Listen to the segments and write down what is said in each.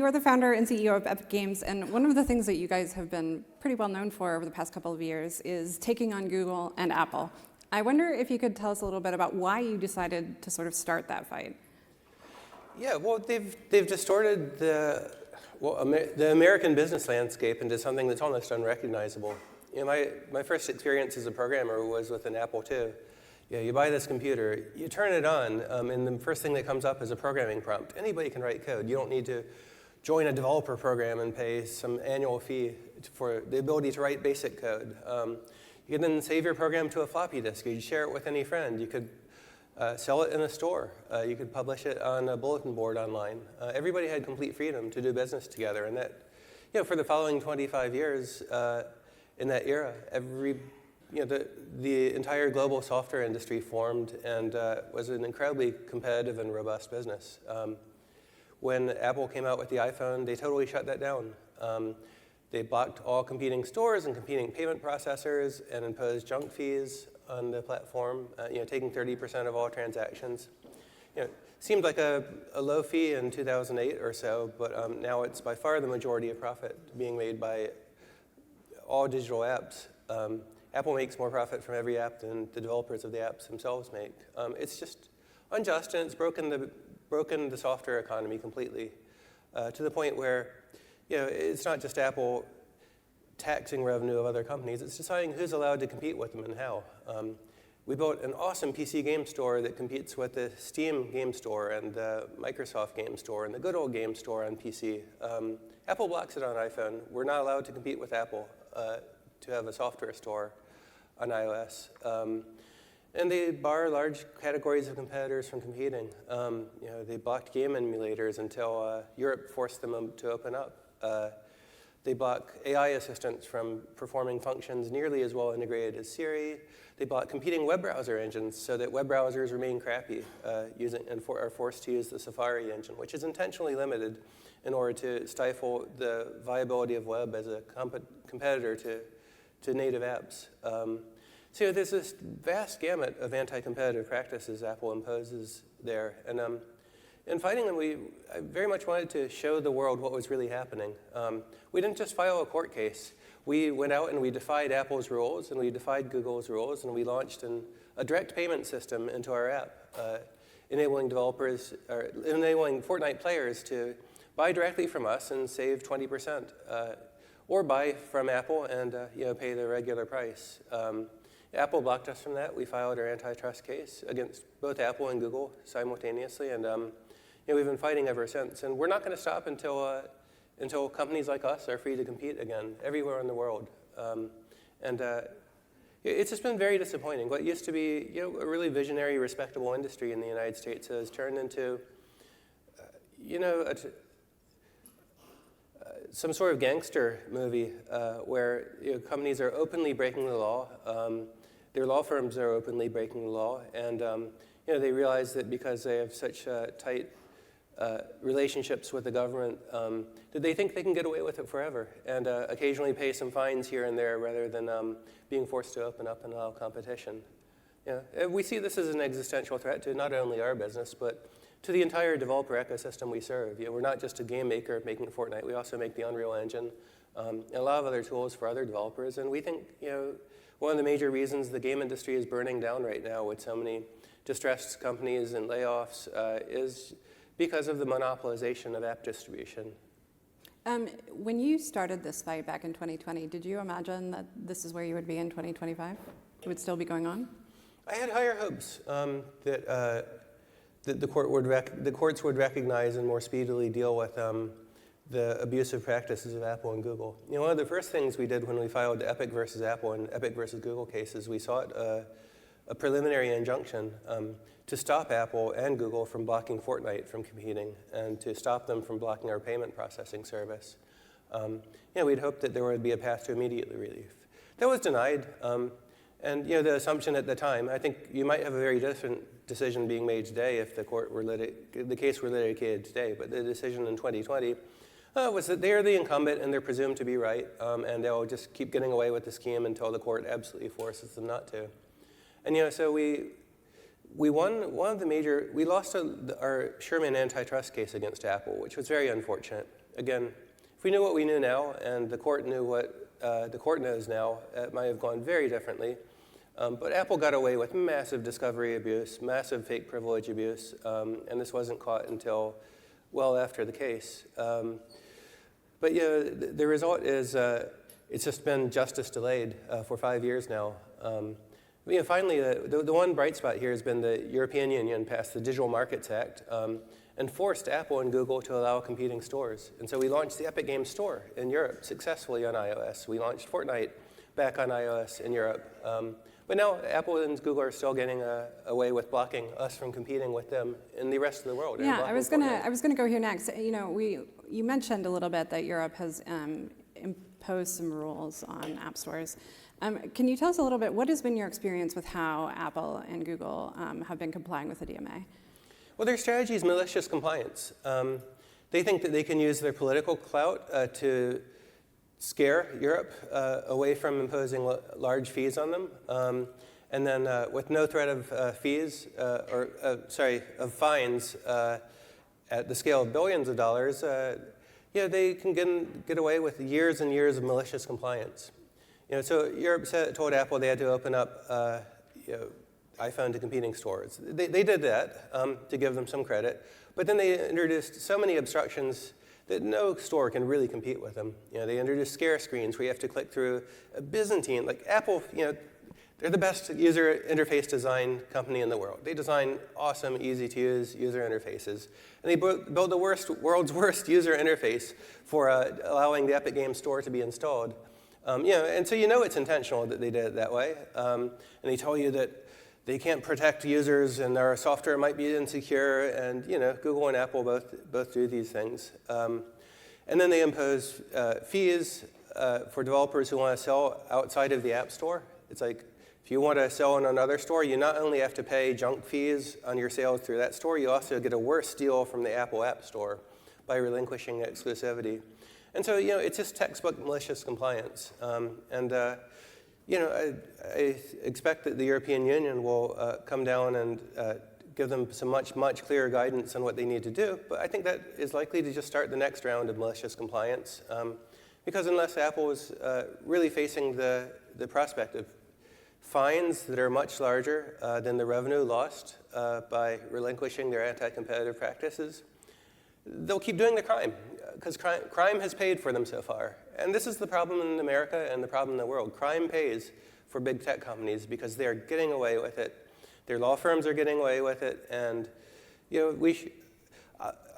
you are the founder and CEO of Epic Games, and one of the things that you guys have been pretty well known for over the past couple of years is taking on Google and Apple. I wonder if you could tell us a little bit about why you decided to sort of start that fight. Yeah, well, they've distorted the American business landscape into something that's almost unrecognizable. You know, my first experience as a programmer was with an Apple II. You know, you buy this computer, you turn it on, and the first thing that comes up is a programming prompt. Anybody can write code. You don't need to join a developer program and pay some annual fee for the ability to write basic code. You can then save your program to a floppy disk. You share it with any friend. You could sell it in a store. You could publish it on a bulletin board online. Everybody had complete freedom to do business together, and that, you know, for the following 25 years in that era, the entire global software industry formed and was an incredibly competitive and robust business. When Apple came out with the iPhone, they totally shut that down. They blocked all competing stores and competing payment processors and imposed junk fees on the platform, taking 30% of all transactions. Seemed like a low fee in 2008 or so, but now it's by far the majority of profit being made by all digital apps. Apple makes more profit from every app than the developers of the apps themselves make. It's just unjust, and it's broken the software economy completely to the point where, it's not just Apple taxing revenue of other companies. It's deciding who's allowed to compete with them and how. We built an awesome PC game store that competes with the Steam game store and the Microsoft game store and the good old game store on PC. Apple blocks it on iPhone. We're not allowed to compete with Apple to have a software store on iOS. And they bar large categories of competitors from competing. They blocked game emulators until Europe forced them to open up. They block AI assistants from performing functions nearly as well integrated as Siri. They block competing web browser engines so that web browsers remain crappy and are forced to use the Safari engine, which is intentionally limited in order to stifle the viability of web as a competitor to native apps. So there's this vast gamut of anti-competitive practices Apple imposes there. And in fighting them, I very much wanted to show the world what was really happening. We didn't just file a court case. We went out and we defied Apple's rules, and we defied Google's rules, and we launched a direct payment system into our app, enabling Fortnite players to buy directly from us and save 20%, or buy from Apple and pay the regular price. Apple blocked us from that. We filed our antitrust case against both Apple and Google simultaneously, and we've been fighting ever since. And we're not going to stop until companies like us are free to compete again everywhere in the world. It's just been very disappointing. What used to be a really visionary, respectable industry in the United States has turned into some sort of gangster movie where companies are openly breaking the law. Their law firms are openly breaking the law, and they realize that because they have such tight relationships with the government, that they think they can get away with it forever, and occasionally pay some fines here and there rather than being forced to open up and allow competition. We see this as an existential threat to not only our business, but to the entire developer ecosystem we serve. We're not just a game maker making Fortnite. We also make the Unreal Engine and a lot of other tools for other developers. And we think one of the major reasons the game industry is burning down right now with so many distressed companies and layoffs is because of the monopolization of app distribution. When you started this fight back in 2020, did you imagine that this is where you would be in 2025? It would still be going on? I had higher hopes that the courts would recognize and more speedily deal with the abusive practices of Apple and Google. One of the first things we did when we filed the Epic versus Apple and Epic versus Google cases, we sought a preliminary injunction to stop Apple and Google from blocking Fortnite from competing and to stop them from blocking our payment processing service. We'd hoped that there would be a path to immediate relief. That was denied. And the assumption at the time, I think you might have a very different decision being made today if the case were litigated today. But the decision in 2020 was that they are the incumbent and they're presumed to be right, and they'll just keep getting away with the scheme until the court absolutely forces them not to. And so we won we lost our Sherman antitrust case against Apple, which was very unfortunate. again, if we knew what we knew now and the court knew what the court knows now, it might have gone very differently. But Apple got away with massive discovery abuse, massive fake privilege abuse, and this wasn't caught until well after the case. But yeah, the result is it's just been justice delayed for 5 years now. Finally, the one bright spot here has been the European Union passed the Digital Markets Act and forced Apple and Google to allow competing stores. And so we launched the Epic Games Store in Europe successfully on iOS. We launched Fortnite back on iOS in Europe. But now Apple and Google are still getting away with blocking us from competing with them in the rest of the world. Yeah, I was gonna go here next. You know, you mentioned a little bit that Europe has imposed some rules on app stores. Can you tell us a little bit, what has been your experience with how Apple and Google have been complying with the DMA? Well, their strategy is malicious compliance. They think that they can use their political clout to scare Europe away from imposing large fees on them. And then with no threat of fees, of fines at the scale of billions of dollars, they can get away with years and years of malicious compliance. So Europe told Apple they had to open up iPhone to competing stores. They did that to give them some credit, but then they introduced so many obstructions that no store can really compete with them. They introduced scare screens where you have to click through a Byzantine, like Apple, they're the best user interface design company in the world. They design awesome, easy-to-use user interfaces. And they built the world's worst user interface for allowing the Epic Games Store to be installed. And so it's intentional that they did it that way. And they tell you that they can't protect users and their software might be insecure. And Google and Apple both do these things. And then they impose fees for developers who want to sell outside of the App Store. It's like, if you want to sell in another store, you not only have to pay junk fees on your sales through that store, you also get a worse deal from the Apple App Store by relinquishing exclusivity. And so, it's just textbook malicious compliance. I expect that the European Union will come down and give them some much clearer guidance on what they need to do. But I think that is likely to just start the next round of malicious compliance. Because unless Apple is really facing the prospect of fines that are much larger than the revenue lost by relinquishing their anti-competitive practices, they'll keep doing the crime, because crime has paid for them so far. And this is the problem in America and the problem in the world. Crime pays for big tech companies because they're getting away with it. Their law firms are getting away with it, and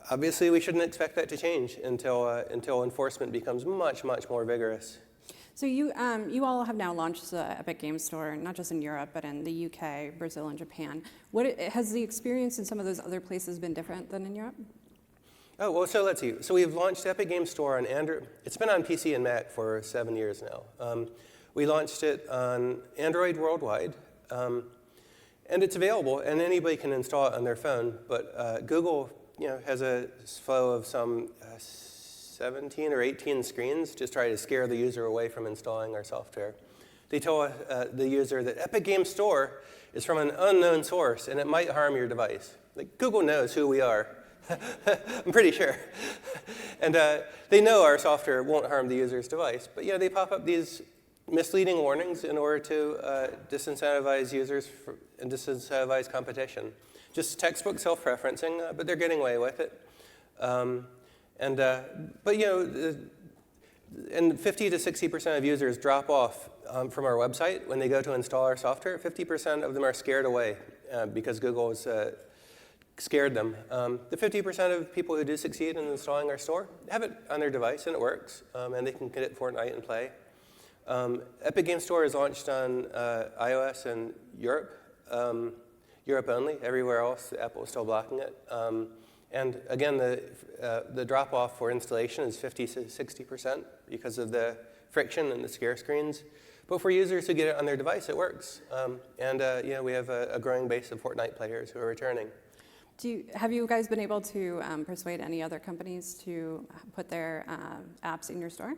obviously we shouldn't expect that to change until enforcement becomes much more vigorous. So you all have now launched the Epic Games Store, not just in Europe, but in the UK, Brazil, and Japan. Has the experience in some of those other places been different than in Europe? Oh, well, so let's see. So we've launched Epic Games Store on Android. It's been on PC and Mac for 7 years now. We launched it on Android worldwide, and it's available, and anybody can install it on their phone. But Google, has a flow of some 17 or 18 screens to try to scare the user away from installing our software. They tell the user that Epic Games Store is from an unknown source, and it might harm your device. Like, Google knows who we are. I'm pretty sure. And they know our software won't harm the user's device. But they pop up these misleading warnings in order to disincentivize users and disincentivize competition. Just textbook self-preferencing, but they're getting away with it. And 50 to 60% of users drop off from our website when they go to install our software. 50% of them are scared away because Google has scared them. The 50% of people who do succeed in installing our store have it on their device and it works, and they can get it Fortnite and play. Epic Games Store is launched on iOS in Europe, Europe only. Everywhere else, Apple is still blocking it. And again, the drop-off for installation is 50 to 60% because of the friction and the scare screens. But for users who get it on their device, it works. We have a growing base of Fortnite players who are returning. Have you guys been able to persuade any other companies to put their apps in your store?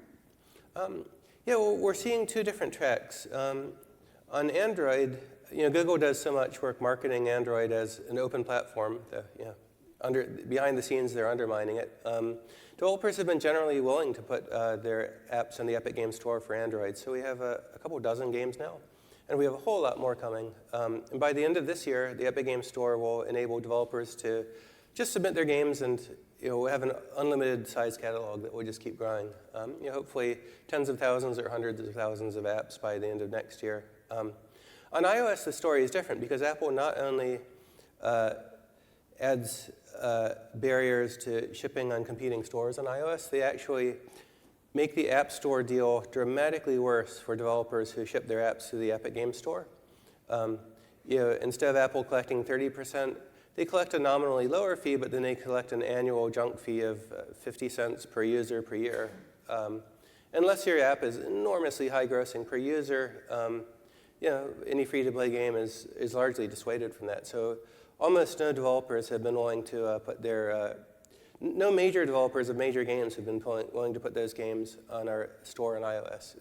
We're seeing two different tracks. On Android, Google does so much work marketing Android as an open platform, behind the scenes, they're undermining it. Developers have been generally willing to put their apps on the Epic Games Store for Android, so we have a couple dozen games now, and we have a whole lot more coming. And by the end of this year, the Epic Games Store will enable developers to just submit their games, and we'll have an unlimited size catalog that will just keep growing. Hopefully tens of thousands or hundreds of thousands of apps by the end of next year. On iOS, the story is different because Apple not only adds barriers to shipping on competing stores on iOS, they actually make the App Store deal dramatically worse for developers who ship their apps to the Epic Games Store. Instead of Apple collecting 30%, they collect a nominally lower fee, but then they collect an annual junk fee of 50 cents per user per year. Unless your app is enormously high grossing per user, any free-to-play game is largely dissuaded from that. So almost no developers have been willing to put their, no major developers of major games have been willing to put those games on our store on iOS.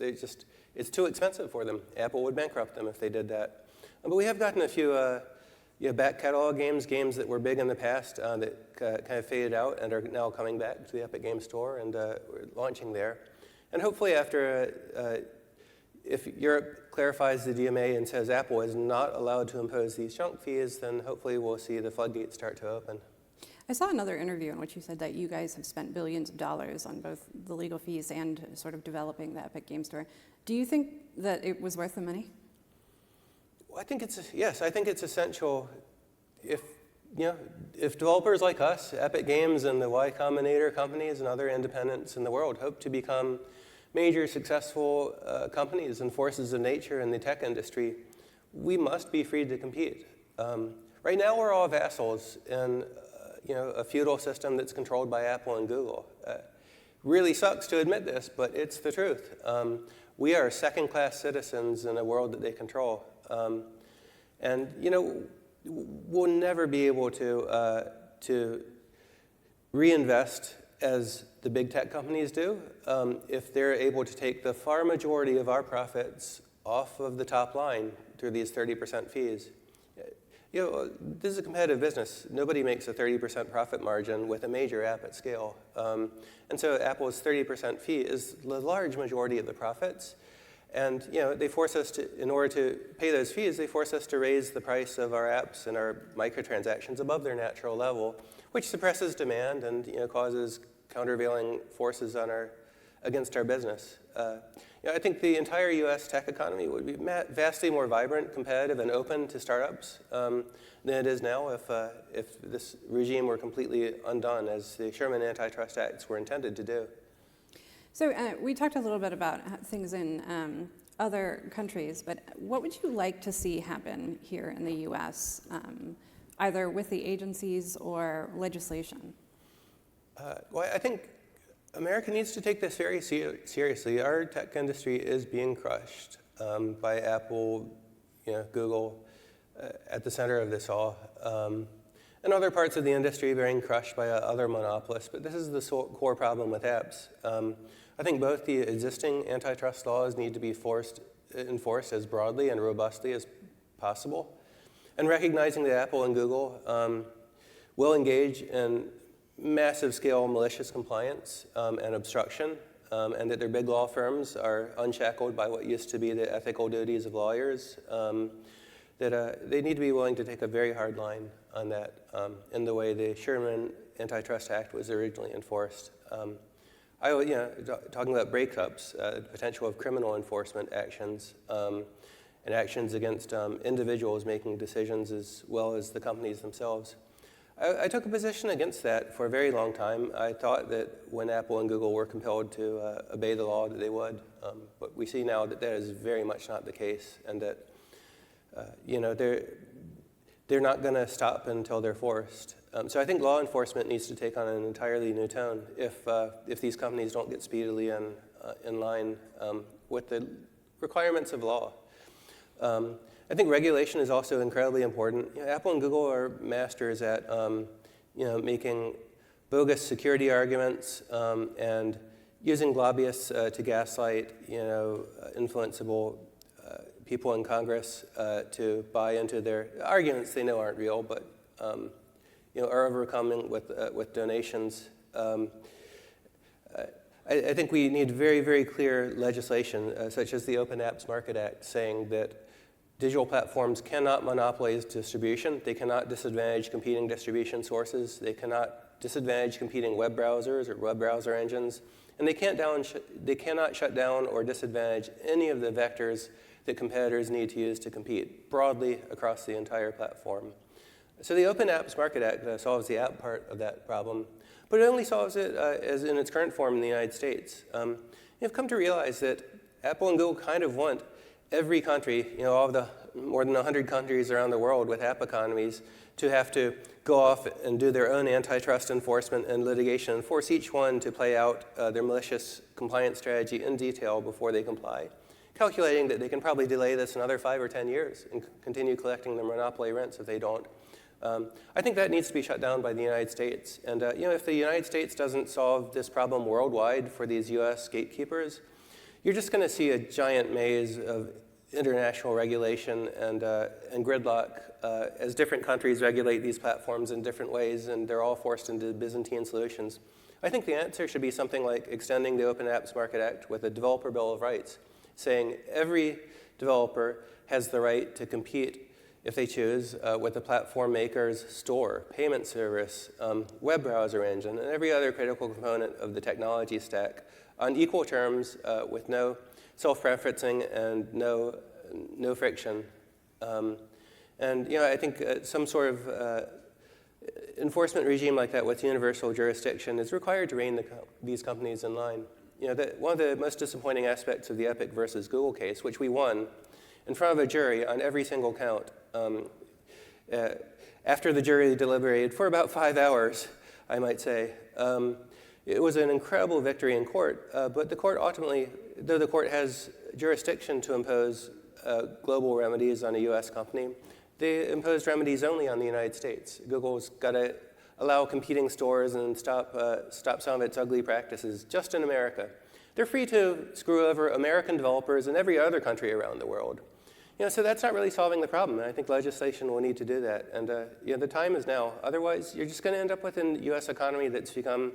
It's too expensive for them. Apple would bankrupt them if they did that. But we have gotten a few back catalog games that were big in the past that kind of faded out and are now coming back to the Epic Games Store, and we're launching there. And hopefully after, if Europe clarifies the DMA and says Apple is not allowed to impose these junk fees, then hopefully we'll see the floodgates start to open. I saw another interview in which you said that you guys have spent billions of dollars on both the legal fees and sort of developing the Epic Games Store. Do you think that it was worth the money? Well, yes, I think it's essential. If developers like us, Epic Games and the Y Combinator companies and other independents in the world hope to become major successful companies and forces of nature in the tech industry, we must be free to compete. Right now, we're all vassals in a feudal system that's controlled by Apple and Google. Really sucks to admit this, but it's the truth. We are second-class citizens in a world that they control. And we'll never be able to reinvest as the big tech companies do if they're able to take the far majority of our profits off of the top line through these 30% fees. This is a competitive business. Nobody makes a 30% profit margin with a major app at scale. And so Apple's 30% fee is the large majority of the profits. And they force us to, in order to pay those fees, they force us to raise the price of our apps and our microtransactions above their natural level, which suppresses demand and causes countervailing forces against our business. I think the entire U.S. tech economy would be vastly more vibrant, competitive, and open to startups than it is now if this regime were completely undone, as the Sherman Antitrust Acts were intended to do. So we talked a little bit about things in other countries, but what would you like to see happen here in the U.S., either with the agencies or legislation? Well, I think America needs to take this very seriously. Our tech industry is being crushed by Apple, Google, at the center of this all. And other parts of the industry being crushed by other monopolists, but this is the core problem with apps. I think both the existing antitrust laws need to be enforced as broadly and robustly as possible, and recognizing that Apple and Google will engage in massive scale malicious compliance and obstruction, and that their big law firms are unshackled by what used to be the ethical duties of lawyers, that they need to be willing to take a very hard line on that in the way the Sherman Antitrust Act was originally enforced. Talking about breakups, the potential of criminal enforcement actions and actions against individuals making decisions as well as the companies themselves. I took a position against that for a very long time. I thought that when Apple and Google were compelled to obey the law that they would, but we see now that that is very much not the case, and that they're not going to stop until they're forced. So I think law enforcement needs to take on an entirely new tone if these companies don't get speedily in line with the requirements of law. I think regulation is also incredibly important. Apple and Google are masters at making bogus security arguments and using lobbyists to gaslight influenceable people in Congress to buy into their arguments they know aren't real, but are overcoming with donations. I think we need very, very clear legislation, such as the Open Apps Market Act, saying that digital platforms cannot monopolize distribution. They cannot disadvantage competing distribution sources. They cannot disadvantage competing web browsers or web browser engines. And they cannot shut down or disadvantage any of the vectors that competitors need to use to compete broadly across the entire platform. So the Open Apps Market Act solves the app part of that problem, but it only solves it as in its current form in the United States. You've come to realize that Apple and Google kind of want every country, all of the more than 100 countries around the world with app economies, to have to go off and do their own antitrust enforcement and litigation and force each one to play out their malicious compliance strategy in detail before they comply, calculating that they can probably delay this another 5 or 10 years and continue collecting their monopoly rents if they don't. I think that needs to be shut down by the United States. And if the United States doesn't solve this problem worldwide for these US gatekeepers, you're just going to see a giant maze of international regulation and gridlock as different countries regulate these platforms in different ways, and they're all forced into Byzantine solutions. I think the answer should be something like extending the Open Apps Market Act with a developer bill of rights, saying every developer has the right to compete, if they choose, with the platform maker's store, payment service, web browser engine, and every other critical component of the technology stack on equal terms with no self-preferencing and no friction. I think some sort of enforcement regime like that with universal jurisdiction is required to rein these companies in line. One of the most disappointing aspects of the Epic versus Google case, which we won in front of a jury on every single count, after the jury deliberated for about 5 hours, I might say, it was an incredible victory in court, but the court ultimately, though the court has jurisdiction to impose global remedies on a US company, they imposed remedies only on the United States. Google's got to allow competing stores and stop some of its ugly practices just in America. They're free to screw over American developers in every other country around the world. So that's not really solving the problem, and I think legislation will need to do that. And the time is now. Otherwise, you're just going to end up with a US economy that's become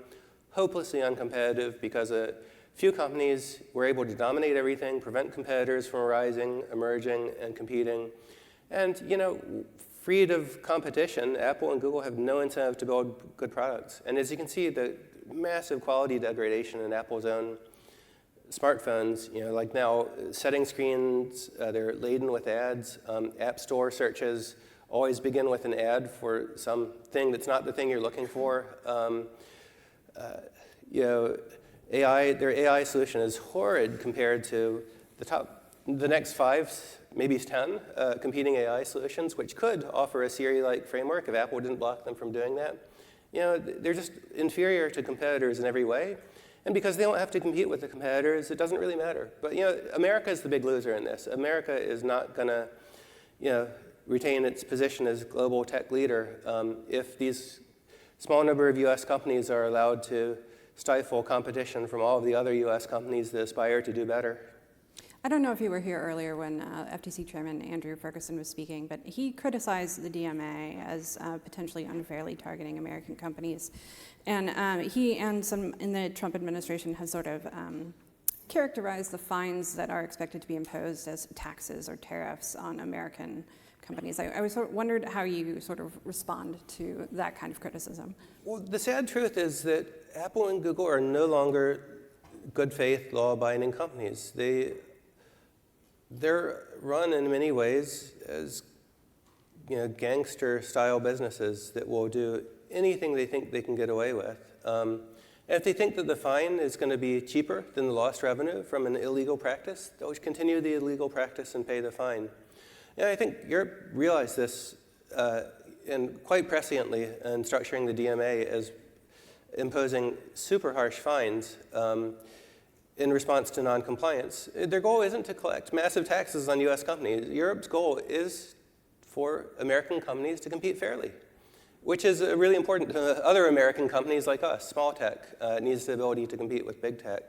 hopelessly uncompetitive because a few companies were able to dominate everything, prevent competitors from rising, emerging, and competing. And, freed of competition, Apple and Google have no incentive to build good products. And as you can see, the massive quality degradation in Apple's own smartphones, like now, setting screens, they're laden with ads. App Store searches always begin with an ad for something that's not the thing you're looking for. Their AI solution is horrid compared to the next 5, maybe 10 competing AI solutions, which could offer a Siri-like framework if Apple didn't block them from doing that. They're just inferior to competitors in every way. And because they don't have to compete with the competitors, it doesn't really matter. But America is the big loser in this. America is not going to retain its position as global tech leader if these small number of US companies are allowed to stifle competition from all of the other US companies that aspire to do better. I don't know if you were here earlier when FTC Chairman Andrew Ferguson was speaking, but he criticized the DMA as potentially unfairly targeting American companies. And he and some in the Trump administration have sort of characterized the fines that are expected to be imposed as taxes or tariffs on American companies. I wondered how you sort of respond to that kind of criticism. Well, the sad truth is that Apple and Google are no longer good faith, law-abiding companies. They're run in many ways as gangster-style businesses that will do anything they think they can get away with. And if they think that the fine is going to be cheaper than the lost revenue from an illegal practice, they'll continue the illegal practice and pay the fine. And I think Europe realized this and quite presciently in structuring the DMA as imposing super harsh fines in response to non-compliance. Their goal isn't to collect massive taxes on US companies. Europe's goal is for American companies to compete fairly, which is really important to other American companies like us. Small tech needs the ability to compete with big tech.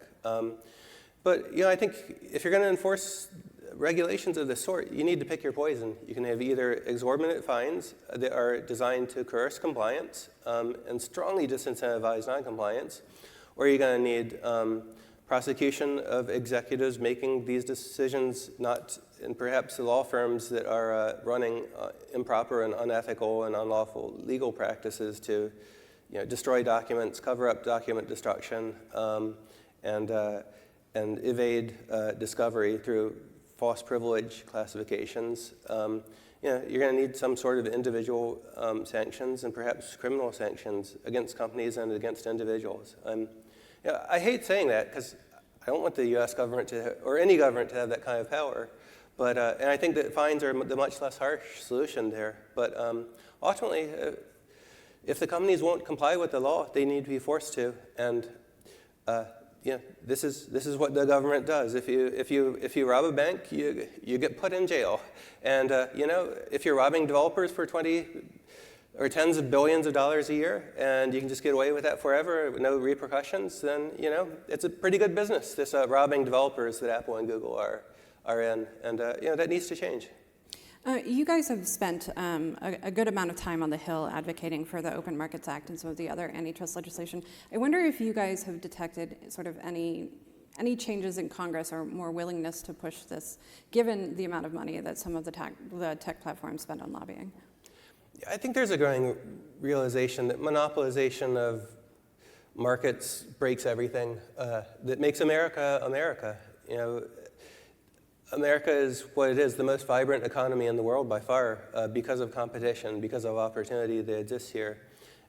But I think if you're going to enforce regulations of this sort, you need to pick your poison. You can have either exorbitant fines that are designed to coerce compliance and strongly disincentivize noncompliance, or you're going to need prosecution of executives making these decisions, and perhaps the law firms that are running improper and unethical and unlawful legal practices to destroy documents, cover up document destruction, and evade discovery through false privilege classifications. You're going to need some sort of individual sanctions and perhaps criminal sanctions against companies and against individuals. I hate saying that because I don't want the U.S. government or any government to have that kind of power. But and I think that fines are the much less harsh solution there. But ultimately, if the companies won't comply with the law, they need to be forced to. And this is what the government does. If you rob a bank, you get put in jail. And if you're robbing developers for 20 or tens of billions of dollars a year, and you can just get away with that forever with no repercussions, then it's a pretty good business. This robbing developers that Apple and Google are in, and that needs to change. You guys have spent a good amount of time on the Hill advocating for the Open Markets Act and some of the other antitrust legislation. I wonder if you guys have detected sort of any changes in Congress or more willingness to push this, given the amount of money that some of the tech platforms spend on lobbying. I think there's a growing realization that monopolization of markets breaks everything, that makes America America. America is what it is, the most vibrant economy in the world by far, because of competition, because of opportunity that exists here,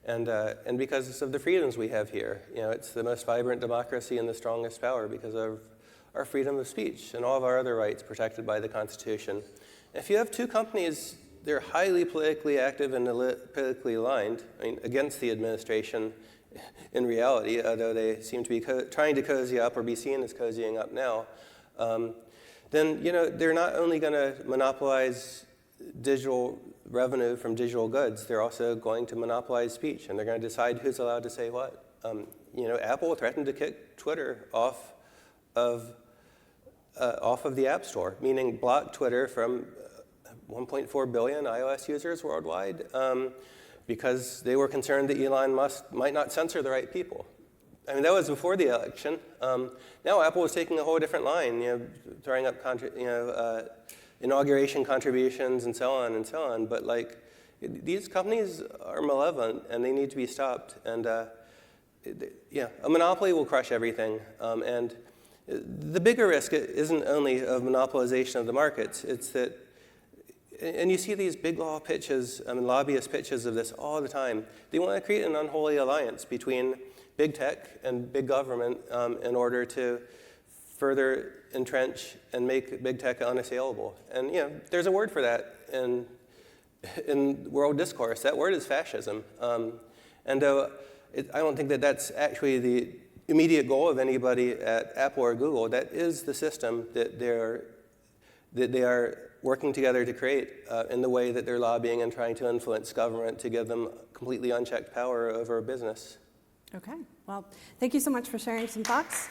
and because of the freedoms we have here. It's the most vibrant democracy and the strongest power because of our freedom of speech and all of our other rights protected by the Constitution. If you have two companies, they're highly politically active and politically aligned, against the administration in reality, although they seem to be trying to cozy up or be seen as cozying up now. Then they're not only going to monopolize digital revenue from digital goods, they're also going to monopolize speech, and they're going to decide who's allowed to say what. Apple threatened to kick Twitter off of the App Store, meaning block Twitter from 1.4 billion iOS users worldwide, because they were concerned that Elon Musk might not censor the right people. That was before the election. Now Apple is taking a whole different line, throwing up inauguration contributions and so on and so on. But these companies are malevolent and they need to be stopped. And a monopoly will crush everything. And the bigger risk isn't only of monopolization of the markets. It's that, and you see these big law pitches, lobbyist pitches of this all the time. They want to create an unholy alliance between big tech and big government in order to further entrench and make big tech unassailable. And there's a word for that in world discourse. That word is fascism. I don't think that that's actually the immediate goal of anybody at Apple or Google. That is the system that they are working together to create in the way that they're lobbying and trying to influence government to give them completely unchecked power over a business. Okay, well, thank you so much for sharing some thoughts.